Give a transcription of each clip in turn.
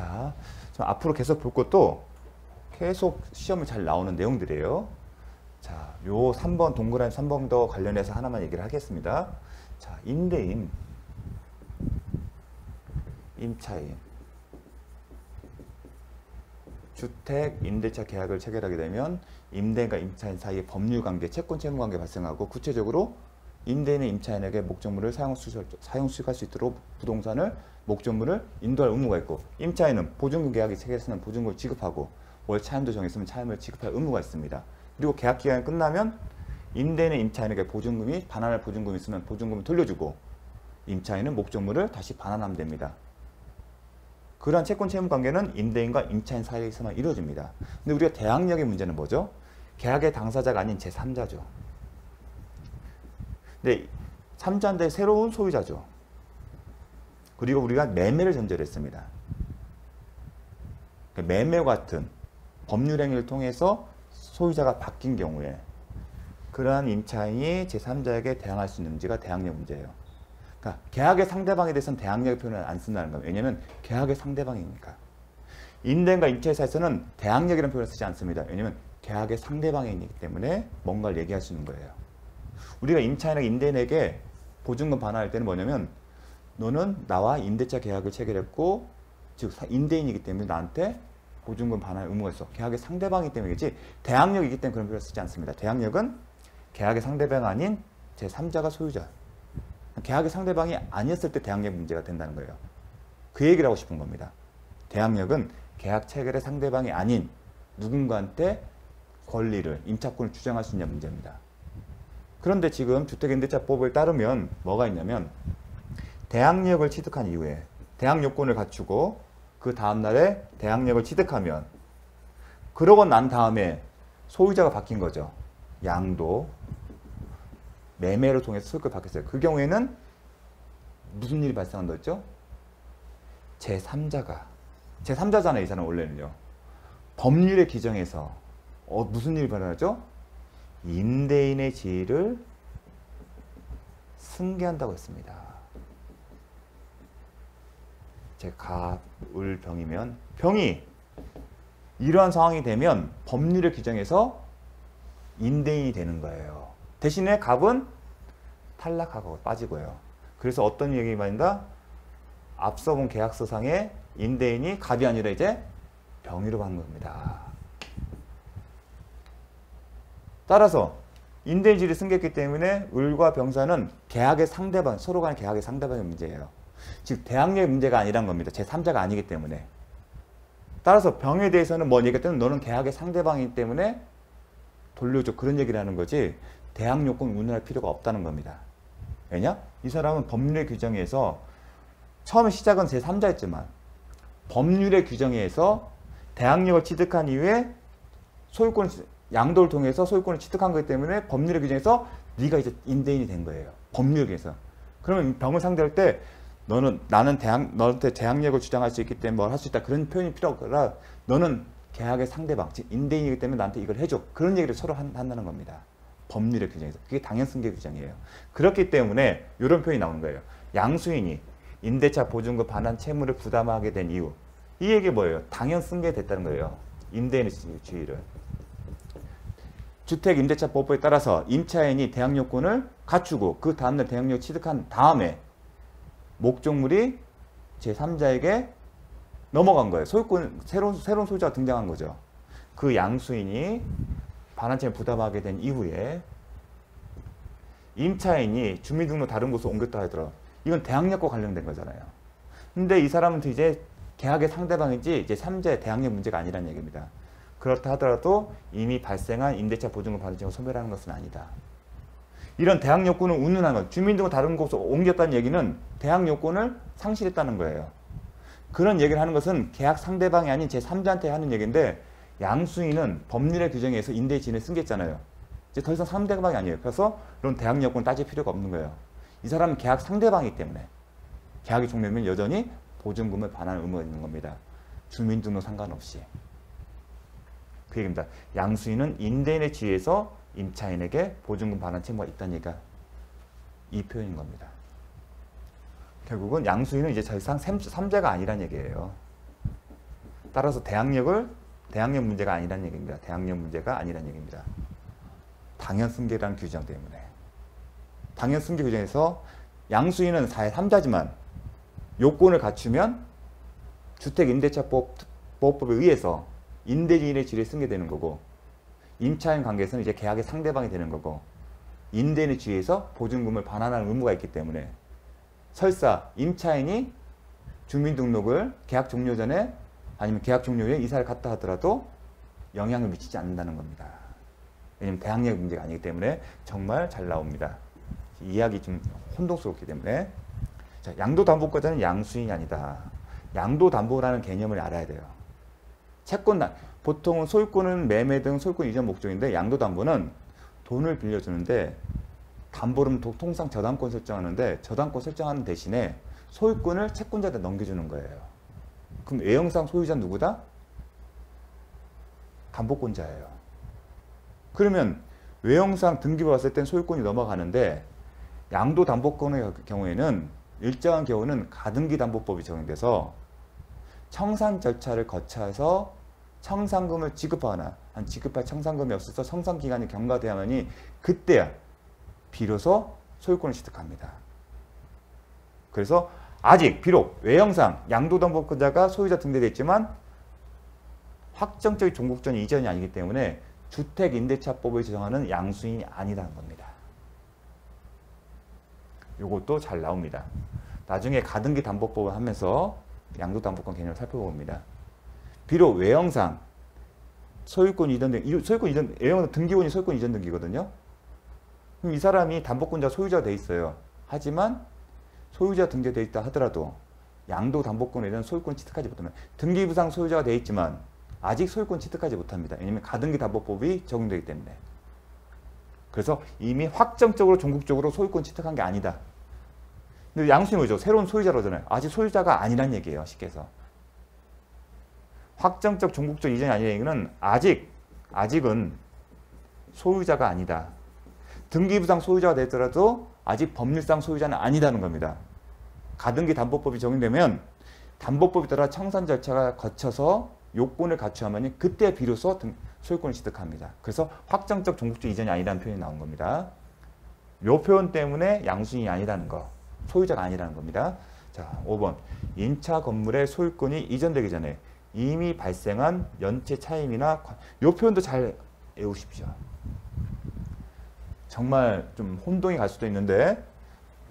자, 앞으로 계속 볼 것도 계속 시험에 잘 나오는 내용들이에요. 자, 요 3번 동그라미 3번 더 관련해서 하나만 얘기를 하겠습니다. 자, 임대인, 임차인, 주택 임대차 계약을 체결하게 되면 임대인과 임차인 사이에 법률관계, 채권 채무관계 발생하고 구체적으로 임대인은 임차인에게 목적물을 사용 수익할 수 있도록 부동산을 목적물을 인도할 의무가 있고 임차인은 보증금 계약이 체결했으면 보증금을 지급하고 월 차임도 정했으면 차임을 지급할 의무가 있습니다. 그리고 계약 기간이 끝나면 임대인은 임차인에게 보증금이 반환할 보증금이 있으면 보증금을 돌려주고 임차인은 목적물을 다시 반환하면 됩니다. 그러한 채권 채무 관계는 임대인과 임차인 사이에서만 이루어집니다. 근데 우리가 대항력의 문제는 뭐죠? 계약의 당사자가 아닌 제3자죠. 근데 3자인데 새로운 소유자죠. 그리고 우리가 매매를 전제로 했습니다. 매매와 같은 법률 행위를 통해서 소유자가 바뀐 경우에 그러한 임차인이 제3자에게 대항할 수 있는 문제가 대항력 문제예요. 그러니까 계약의 상대방에 대해서는 대항력의 표현을 안 쓴다는 거예요. 왜냐하면 계약의 상대방이니까. 임대인과 임차인 사이에서는 대항력이라는 표현을 쓰지 않습니다. 왜냐하면 계약의 상대방이기 때문에 뭔가를 얘기할 수 있는 거예요. 우리가 임차인에게 임대인에게 보증금 반환할 때는 뭐냐면 너는 나와 임대차 계약을 체결했고 즉 임대인이기 때문에 나한테 보증금 반환 의무가 있어. 계약의 상대방이기 때문이겠지 대항력이기 때문에 그런 표현을 쓰지 않습니다. 대항력은 계약의 상대방 아닌 제3자가 소유자. 계약의 상대방이 아니었을 때 대항력 문제가 된다는 거예요. 그 얘기를 하고 싶은 겁니다. 대항력은 계약 체결의 상대방이 아닌 누군가한테 권리를, 임차권을 주장할 수 있는 문제입니다. 그런데 지금 주택임대차법을 따르면 뭐가 있냐면 대항력을 취득한 이후에 대항요건을 갖추고 그 다음날에 대항력을 취득하면 그러고 난 다음에 소유자가 바뀐 거죠. 양도, 매매를 통해서 소유권을 바뀌었어요. 그 경우에는 무슨 일이 발생한다 했죠? 제3자잖아요. 이 사람 원래는요. 법률의 규정에서 무슨 일이 발생하죠? 임대인의 지위를 승계한다고 했습니다. 갑을 병이면 병이 이러한 상황이 되면 법률의 규정에서 임대인이 되는 거예요. 대신에 갑은 탈락하고 빠지고요. 그래서 어떤 얘기 말인가? 앞서 본 계약서상에 임대인이 갑이 아니라 이제 병이로 간 겁니다. 따라서 임대인 지위를 승계했기 때문에 을과 병사는 계약의 상대방, 서로 간의 계약의 상대방의 문제예요. 즉 대항력의 문제가 아니란 겁니다. 제3자가 아니기 때문에. 따라서 병에 대해서는 뭐 얘기했든 너는 계약의 상대방이기 때문에 돌려줘. 그런 얘기를 하는 거지 대항요건을 운운할 필요가 없다는 겁니다. 왜냐? 이 사람은 법률의 규정에서 처음에 시작은 제3자였지만 법률의 규정에 의해서 대항력을 취득한 이후에 소유권을 양도를 통해서 소유권을 취득한 거기 때문에 법률의 규정에서 네가 이제 임대인이 된 거예요. 법률에 의해서. 그러면 병을 상대할 때 나는 너한테 대항력을 주장할 수 있기 때문에 뭘 할 수 있다. 그런 표현이 필요 없거나 너는 계약의 상대방, 즉 임대인이기 때문에 나한테 이걸 해줘. 그런 얘기를 서로 한다는 겁니다. 법률의 규정에서. 그게 당연승계 규정이에요. 그렇기 때문에 이런 표현이 나오는 거예요. 양수인이 임대차 보증금 반환 채무를 부담하게 된 이유. 이 얘기 뭐예요? 당연승계 됐다는 거예요. 임대인의 지위를. 주택임대차법에 따라서 임차인이 대항요건을 갖추고 그 다음날 대항력 취득한 다음에 목적물이 제3자에게 넘어간 거예요. 소유권, 새로운 소유자가 등장한 거죠. 그 양수인이 반환채무 부담하게 된 이후에 임차인이 주민등록 다른 곳으로 옮겼다 하더라도 이건 대항력과 관련된 거잖아요. 근데 이 사람은 이제 계약의 상대방이지 이제 3자의 대항력 문제가 아니라는 얘기입니다. 그렇다 하더라도 이미 발생한 임대차 보증금 반환채무 소멸하는 것은 아니다. 이런 대항요건을 운운하는 것, 주민등록 다른 곳으로 옮겼다는 얘기는 대항요건을 상실했다는 거예요. 그런 얘기를 하는 것은 계약 상대방이 아닌 제3자한테 하는 얘기인데 양수인은 법률의 규정에 의해서 임대의 지위를 승계했잖아요. 이제 더 이상 상대방이 아니에요. 그래서 이런 대항요건을 따질 필요가 없는 거예요. 이 사람은 계약 상대방이기 때문에 계약이 종료되면 여전히 보증금을 반환할 의무가 있는 겁니다. 주민등록 상관없이. 그 얘기입니다. 양수인은 임대인의 지위에서 임차인에게 보증금 반환 채무가 있다는 얘기가 이 표현인 겁니다. 결국은 양수인은 이제 더 이상 3자가 아니란 얘기예요. 따라서 대항력 문제가 아니라는 얘기입니다. 대항력 문제가 아니라는 얘기입니다. 당연승계라는 규정 때문에. 당연승계 규정에서 양수인은 4의 3자지만 요건을 갖추면 주택임대차보호법에 의해서 임대인의 지위에 승계되는 거고, 임차인 관계에서는 이제 계약의 상대방이 되는 거고, 임대인의 지위에서 보증금을 반환하는 의무가 있기 때문에 설사 임차인이 주민등록을 계약 종료 전에 아니면 계약 종료 후에 이사를 갔다 하더라도 영향을 미치지 않는다는 겁니다. 왜냐하면 대항력 문제가 아니기 때문에 정말 잘 나옵니다. 이야기 좀 혼동스럽기 때문에. 자, 양도담보권자는 양수인이 아니다. 양도담보라는 개념을 알아야 돼요. 보통은 소유권은 매매 등 소유권 이전 목적인데, 양도담보는 돈을 빌려주는데, 담보는 통상 저당권 설정하는데, 저당권 설정하는 대신에 소유권을 채권자한테 넘겨주는 거예요. 그럼 외형상 소유자는 누구다? 담보권자예요. 그러면 외형상 등기부 봤을 땐 소유권이 넘어가는데, 양도담보권의 경우에는 일정한 경우는 가등기 담보법이 적용돼서 청산 절차를 거쳐서 청산금을 지급하거나 지급할 청산금이 없어서 청산기간이 경과되어야만이 그때야 비로소 소유권을 취득합니다. 그래서 아직 비록 외형상 양도담보권자가 소유자 등재되어 있지만 확정적인 종국전 이전이 아니기 때문에 주택임대차법을 제정하는 양수인이 아니라는 겁니다. 이것도 잘 나옵니다. 나중에 가등기 담보법을 하면서 양도담보권 개념을 살펴봅니다. 비록 외형상 소유권 이전 외형상 등기원이 소유권 이전 등기거든요. 그럼 이 사람이 담보권자 소유자가 돼 있어요. 하지만 소유자 등재되어 있다 하더라도 양도담보권에 대한 소유권 취득하지 못하면, 등기부상 소유자가 되어 있지만 아직 소유권 취득하지 못합니다. 왜냐하면 가등기 담보법이 적용되기 때문에. 그래서 이미 확정적으로 종국적으로 소유권 취득한 게 아니다. 근데 양수인이 뭐죠? 새로운 소유자로잖아요. 아직 소유자가 아니란 얘기예요. 쉽게 해서. 확정적 종국적 이전이 아니라는 얘기는 아직은 소유자가 아니다. 등기부상 소유자가 되더라도 아직 법률상 소유자는 아니다는 겁니다. 가등기 담보법이 적용되면 담보법에 따라 청산 절차가 거쳐서 요건을 갖추어야만 그때 비로소 소유권을 취득합니다. 그래서 확정적 종국적 이전이 아니라는 표현이 나온 겁니다. 요 표현 때문에 양수인이 아니라는 거, 소유자가 아니라는 겁니다. 자, 5번. 임차 건물의 소유권이 이전되기 전에 이미 발생한 연체 차임이나 요 표현도 잘 외우십시오. 정말 좀 혼동이 갈 수도 있는데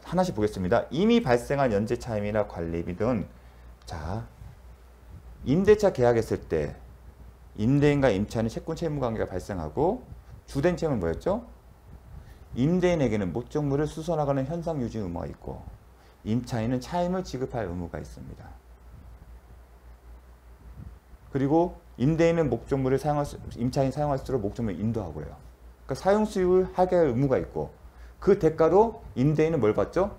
하나씩 보겠습니다. 이미 발생한 연체 차임이나 관리비 등, 자, 임대차 계약했을 때 임대인과 임차인의 채권 채무 관계가 발생하고 주된 채무는 뭐였죠? 임대인에게는 목적물을 수선하거나 현상 유지 의무가 있고 임차인은 차임을 지급할 의무가 있습니다. 그리고 임대인은 목적물을 임차인이 사용할수록 목적물을 인도하고요. 그러니까 사용 수익을 하게 할 의무가 있고, 그 대가로 임대인은 뭘 받죠?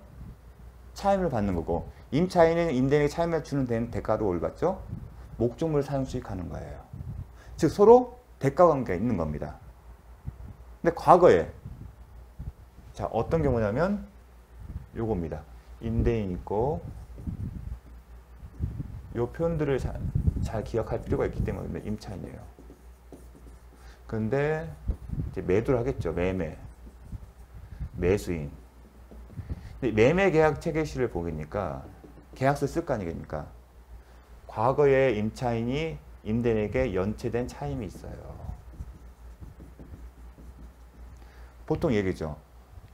차임을 받는 거고, 임차인은 임대인에게 차임을 주는 대가로 뭘 받죠? 목적물을 사용 수익하는 거예요. 즉 서로 대가 관계가 있는 겁니다. 근데 과거에, 자, 어떤 경우냐면 요겁니다. 임대인 있고, 요 표현들을 잘 기억할 필요가 있기 때문에 임차인이에요. 그런데 이제 매도를 하겠죠. 매수인. 근데 매매 계약 체결시를 보니까 계약서 쓸 거 아니겠습니까? 과거에 임차인이 임대인에게 연체된 차임이 있어요. 보통 얘기죠.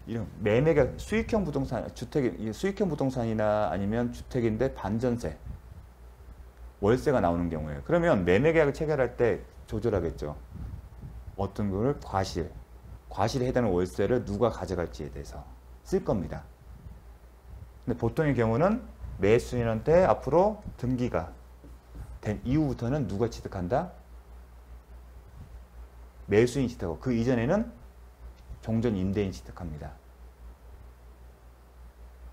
이런 매매가 수익형 부동산, 수익형 부동산이나 아니면 주택인데 반전세, 월세가 나오는 경우에, 그러면 매매 계약을 체결할 때 조절하겠죠. 어떤 거를 과실에 해당하는 월세를 누가 가져갈지에 대해서 쓸 겁니다. 근데 보통의 경우는 매수인한테 앞으로 등기가 된 이후부터는 누가 취득한다? 매수인이 취득하고, 그 이전에는 종전 임대인이 취득합니다.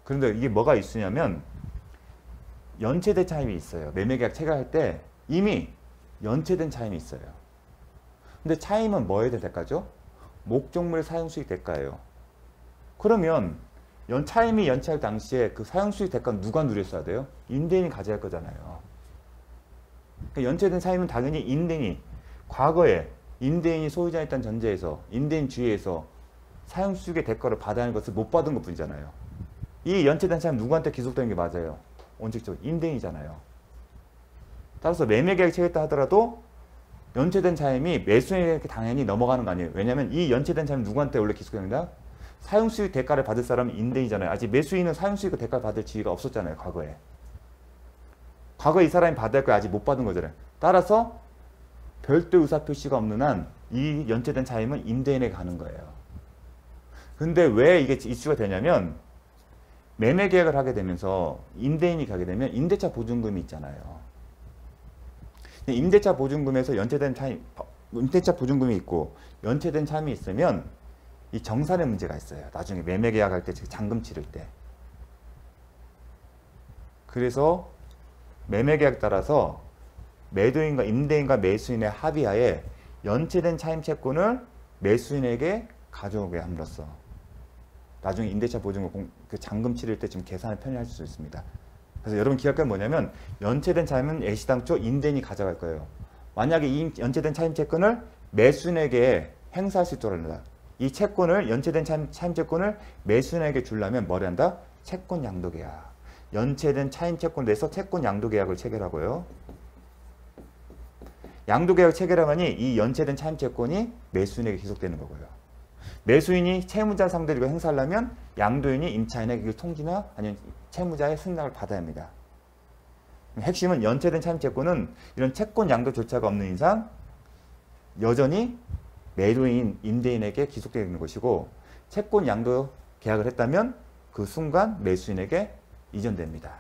그런데 이게 뭐가 있으냐면 연체된 차임이 있어요. 매매계약 체결할 때 이미 연체된 차임이 있어요. 근데 차임은 뭐에 대한 대가죠? 목적물 사용수익 대가예요. 그러면 차임이 연체할 당시에 그 사용수익 대가는 누가 누렸어야 돼요? 임대인이 가져갈 거잖아요. 그러니까 연체된 차임은 당연히 임대인이 과거에 임대인이 소유자였다는 전제에서 임대인 주의에서 사용수익의 대가를 받아야 하는 것을 못 받은 것뿐이잖아요. 이 연체된 차임 누구한테 기속되는 게 맞아요? 원칙적으로 임대인이잖아요. 따라서 매매계약 체결했다 하더라도 연체된 차임이 매수인에게 당연히 넘어가는 거 아니에요. 왜냐하면 이 연체된 차임 누구한테 원래 기속됩니다? 사용수익 대가를 받을 사람은 임대인이잖아요. 아직 매수인은 사용수익 대가를 받을 지위가 없었잖아요. 과거에. 과거에 이 사람이 받을 걸 아직 못 받은 거잖아요. 따라서 별도 의사표시가 없는 한 이 연체된 차임은 임대인에게 가는 거예요. 근데 왜 이게 이슈가 되냐면 매매 계약을 하게 되면서 임대인이 가게 되면 임대차 보증금이 있잖아요. 임대차 보증금에서 연체된 차임, 임대차 보증금이 있고 연체된 차임이 있으면 이 정산의 문제가 있어요. 나중에 매매 계약할 때 잔금 치를 때. 그래서 매매 계약 따라서 매도인과 임대인과 매수인의 합의하에 연체된 차임 채권을 매수인에게 가져오게 함으로써 나중에 임대차 보증금 그 잔금 치를 때 지금 계산을 편리할 수 있습니다. 그래서 여러분 기억할 건 뭐냐면 연체된 차임은 애시당초 임대인이 가져갈 거예요. 만약에 이 연체된 차임 채권을 매수인에게 행사할 수 있도록 합니다. 이 채권을 연체된 차임 채권을 매수인에게 주려면 뭐를 한다? 채권 양도 계약. 연체된 차임 채권 내에서 채권 양도 계약을 체결하고요. 양도 계약 체결하면이 이 연체된 차임 채권이 매수인에게 기속되는 거고요. 매수인이 채무자 상대로 이거 행사하려면 양도인이 임차인에게 그 통지나 아니면 채무자의 승낙을 받아야 합니다. 핵심은 연체된 차임 채권은 이런 채권 양도 절차가 없는 이상 여전히 매도인, 임대인에게 기속되는 것이고 채권 양도 계약을 했다면 그 순간 매수인에게 이전됩니다.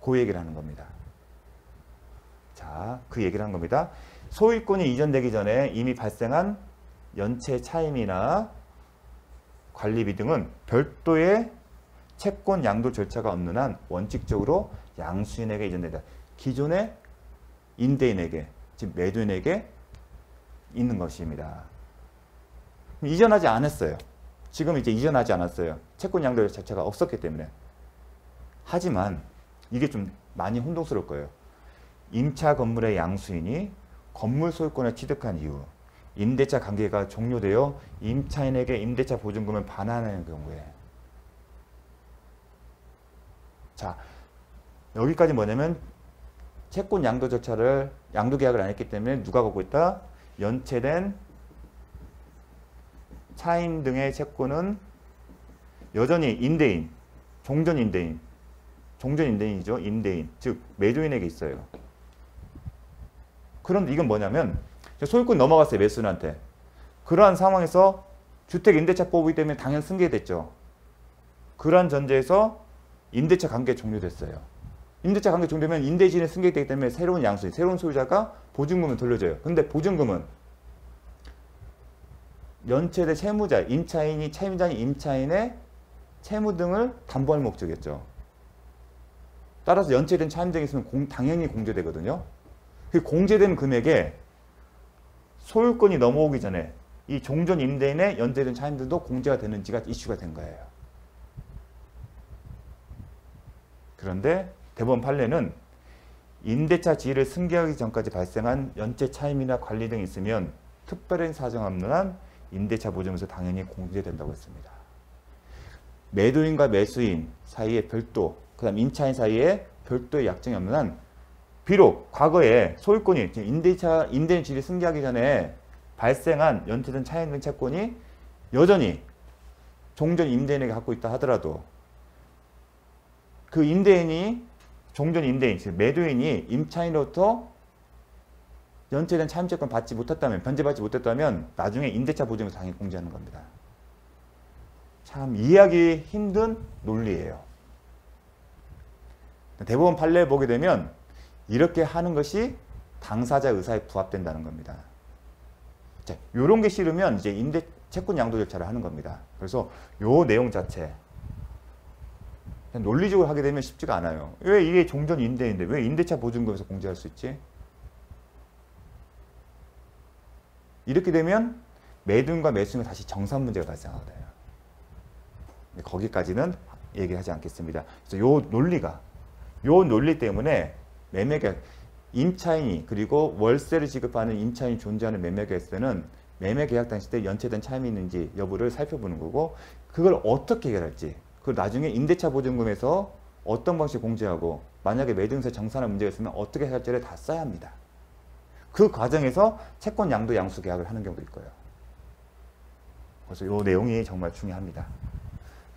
그 얘기를 하는 겁니다. 자, 그 얘기를 한 겁니다. 소유권이 이전되기 전에 이미 발생한 연체 차임이나 관리비 등은 별도의 채권 양도 절차가 없는 한 원칙적으로 양수인에게 이전된다. 기존의 임대인에게, 즉 매도인에게 있는 것입니다. 이전하지 않았어요. 지금 이제 이전하지 않았어요. 채권 양도 자체가 없었기 때문에. 하지만 이게 좀 많이 혼동스러울 거예요. 임차 건물의 양수인이 건물 소유권을 취득한 이후 임대차 관계가 종료되어 임차인에게 임대차 보증금을 반환하는 경우에 자 여기까지 뭐냐면 채권 양도 절차를 양도 계약을 안 했기 때문에 누가 갖고 있다? 연체된 차임 등의 채권은 여전히 임대인, 종전 임대인이죠. 임대인, 즉 매도인에게 있어요. 그런데 이건 뭐냐면 소유권이 넘어갔어요. 매수인한테. 그러한 상황에서 주택 임대차법이기 때문에 당연 승계됐죠. 그러한 전제에서 임대차 관계 종료됐어요. 임대차 관계 종료되면 임대인이 승계되기 때문에 새로운 양수인, 새로운 소유자가 보증금을 돌려줘요. 근데 보증금은 연체된 채무자, 임차인이 채무자인 임차인의 채무 등을 담보할 목적이었죠. 따라서 연체된 차임 등이 있으면 당연히 공제되거든요. 그 공제된 금액에 소유권이 넘어오기 전에 이 종전 임대인의 연체된 차임들도 공제가 되는지가 이슈가 된 거예요. 그런데 대법원 판례는 임대차 지위를 승계하기 전까지 발생한 연체 차임이나 관리 등이 있으면 특별한 사정 없는 한 임대차 보증에서 당연히 공제된다고 했습니다. 매도인과 매수인 사이에 별도, 그 다음 임차인 사이에 별도의 약정이 없는 한 비록 과거에 소유권이 임대인 지위를 승계하기 전에 발생한 연체된 차임 등 채권이 여전히 종전 임대인에게 갖고 있다 하더라도 그 임대인이 종전 임대인, 즉 매도인이 임차인으로부터 연체된 차임 채권 받지 못했다면, 변제받지 못했다면 나중에 임대차 보증을 당연히 공제하는 겁니다. 참 이해하기 힘든 논리예요. 대법원 판례 보게 되면 이렇게 하는 것이 당사자 의사에 부합된다는 겁니다. 자, 요런 게 싫으면 이제 임대 채권 양도 절차를 하는 겁니다. 그래서 요 내용 자체 논리적으로 하게 되면 쉽지가 않아요. 왜 이게 종전 임대인데 왜 임대차 보증금에서 공제할 수 있지? 이렇게 되면 매도인과 매수인과 다시 정산 문제가 발생하거든요. 거기까지는 얘기하지 않겠습니다. 그래서 요 논리 때문에 매매계약 임차인이 그리고 월세를 지급하는 임차인이 존재하는 매매계약서는 매매계약 당시 때 연체된 차임이 있는지 여부를 살펴보는 거고, 그걸 어떻게 해결할지, 그 나중에 임대차 보증금에서 어떤 방식 공제하고 만약에 매도인세 정산할 문제가 있으면 어떻게 해결할지를 다 써야 합니다. 그 과정에서 채권 양도 양수 계약을 하는 경우도 있고요. 그래서 이 내용이 정말 중요합니다.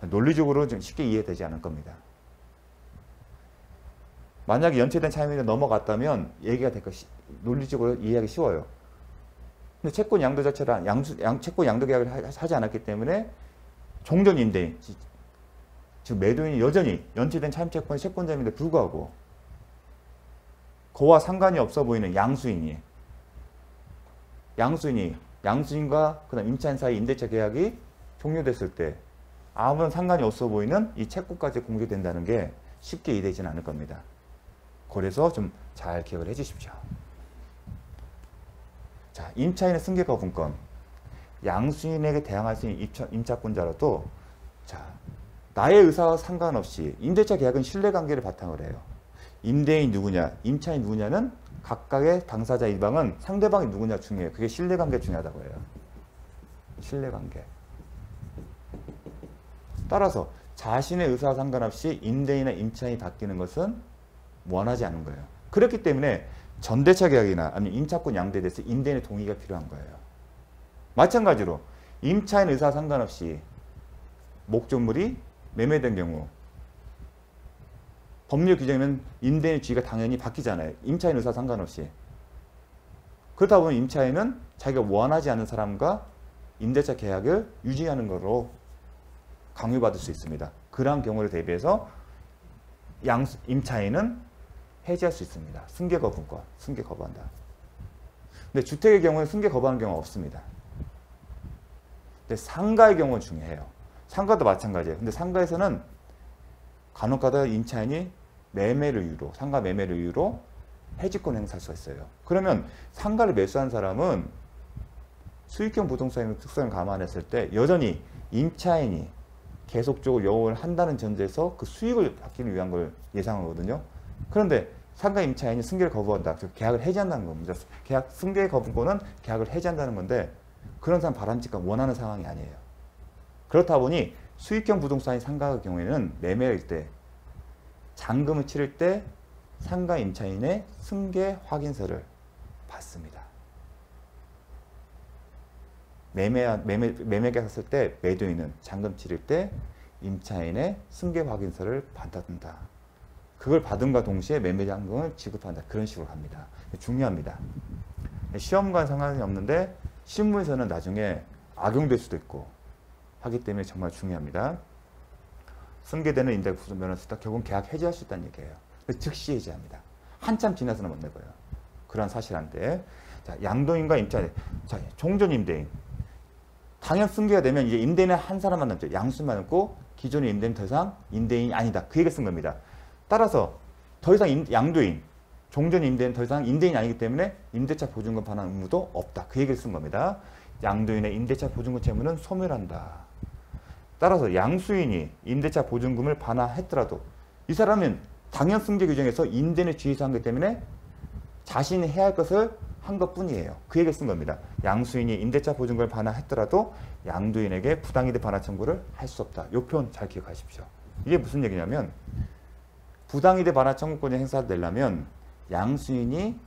논리적으로 좀 쉽게 이해되지 않을 겁니다. 만약에 연체된 차임이 넘어갔다면 얘기가 될 것, 논리적으로 이해하기 쉬워요. 근데 채권 양도 자체를 채권 양도 계약을 하지 않았기 때문에 종전 임대인, 즉 매도인이 여전히 연체된 차임 채권의 채권자임에도 불구하고 그와 상관이 없어 보이는 양수인과 그다음 임차인 사이 임대차 계약이 종료됐을 때 아무런 상관이 없어 보이는 이 채권까지 공개된다는 게 쉽게 이해되지는 않을 겁니다. 그래서 좀 잘 기억을 해 주십시오. 자, 임차인의 승계 거부권. 양수인에게 대항할 수 있는 임차권자라도, 자, 나의 의사와 상관없이 임대차 계약은 신뢰관계를 바탕으로 해요. 임대인이 누구냐, 임차인이 누구냐는 각각의 당사자 입장은 상대방이 누구냐 중요해요. 그게 신뢰관계 중요하다고 해요. 신뢰관계. 따라서 자신의 의사와 상관없이 임대인이나 임차인이 바뀌는 것은 원하지 않은 거예요. 그렇기 때문에 전대차 계약이나 아니면 임차권 양도에 대해서 임대인의 동의가 필요한 거예요. 마찬가지로 임차인 의사와 상관없이 목적물이 매매된 경우 법률 규정에는 임대인의 주의가 당연히 바뀌잖아요. 임차인 의사와 상관없이. 그렇다 보면 임차인은 자기가 원하지 않는 사람과 임대차 계약을 유지하는 것으로 강요받을 수 있습니다. 그러한 경우를 대비해서 임차인은 해지할 수 있습니다. 승계 거부권, 승계 거부한다. 근데 주택의 경우는 승계 거부하는 경우가 없습니다. 근데 상가의 경우는 중요해요. 상가도 마찬가지예요. 근데 상가에서는 간혹가다 임차인이 상가 매매를 이유로 해지권 행사할 수가 있어요. 그러면 상가를 매수한 사람은 수익형 부동산의 특성을 감안했을 때 여전히 임차인이 계속적으로 영업을 한다는 전제에서 그 수익을 받기 위한 걸 예상하거든요. 그런데 상가 임차인이 승계를 거부한다. 계약을 해지한다는 겁니다. 승계 거부권은 계약을 해지한다는 건데 그런 사람 바람직한 원하는 상황이 아니에요. 그렇다 보니 수익형 부동산이 상가의 경우에는 매매일 때 잔금을 치를 때 상가 임차인의 승계 확인서를 받습니다. 매매 계약했을 때 매도인은 잔금 치를 때 임차인의 승계 확인서를 받는다. 그걸 받음과 동시에 매매 잔금을 지급한다. 그런 식으로 갑니다. 중요합니다. 시험과는 상관이 없는데 실무에서는 나중에 악용될 수도 있고 하기 때문에 정말 중요합니다. 승계되는 임대 구속면허 쓰다 결국은 계약 해지할 수 있다는 얘기예요. 즉시 해지합니다. 한참 지나서는 못 내고요. 그런 사실한데, 자, 양도인과 임차인, 자, 종전 임대인. 당연 승계가 되면 이제 임대인은 한 사람만 남죠. 양수만 남고 기존의 임대인은 더 이상 임대인이 아니다. 그 얘기를 쓴 겁니다. 따라서 더 이상 양도인, 종전 임대인은 더 이상 임대인이 아니기 때문에 임대차 보증금 반환 의무도 없다. 그 얘기를 쓴 겁니다. 양도인의 임대차 보증금 채무는 소멸한다. 따라서 양수인이 임대차 보증금을 반환했더라도 이 사람은 당연 승계 규정에서 임대인의 주의에서 한 거기 때문에 자신이 해야 할 것을 한 것뿐이에요. 그 얘기를 쓴 겁니다. 양수인이 임대차 보증금을 반환했더라도 양도인에게 부당이득 반환 청구를 할 수 없다. 이 표현 잘 기억하십시오. 이게 무슨 얘기냐면 부당이득 반환 청구권이 행사되려면 양수인이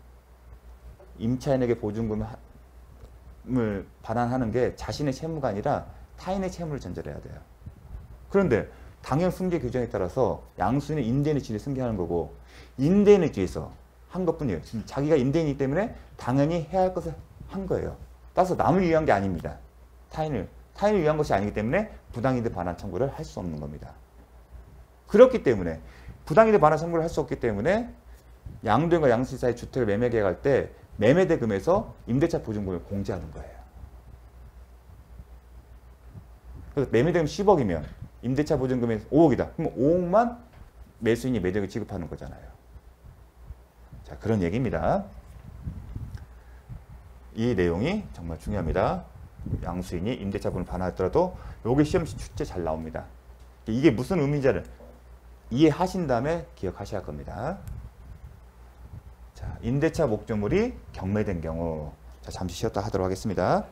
임차인에게 보증금을 반환하는 게 자신의 채무가 아니라 타인의 채무를 전제로 해야 돼요. 그런데 당연 승계 규정에 따라서 양수인은 임대인의 지위를 승계하는 거고 임대인의 지위에서 한 것뿐이에요. 자기가 임대인이기 때문에 당연히 해야 할 것을 한 거예요. 따라서 남을 위한 게 아닙니다. 타인을 위한 것이 아니기 때문에 부당이득 반환 청구를 할 수 없는 겁니다. 그렇기 때문에 부당이득 반환 청구를 할 수 없기 때문에 양도인과 양수인 사이 주택을 매매 계약할 때 매매대금에서 임대차 보증금을 공제하는 거예요. 그래서 매매대금 10억이면 임대차 보증금이 5억이다. 그럼 5억만 매수인이 매도액을 지급하는 거잖아요. 자, 그런 얘기입니다. 이 내용이 정말 중요합니다. 양수인이 임대차 보증금을 반환했더라도 여기 시험 출제 잘 나옵니다. 이게 무슨 의미인지를 이해하신 다음에 기억하셔야 할 겁니다. 자, 임대차 목조물이 경매된 경우. 자, 잠시 쉬었다 하도록 하겠습니다.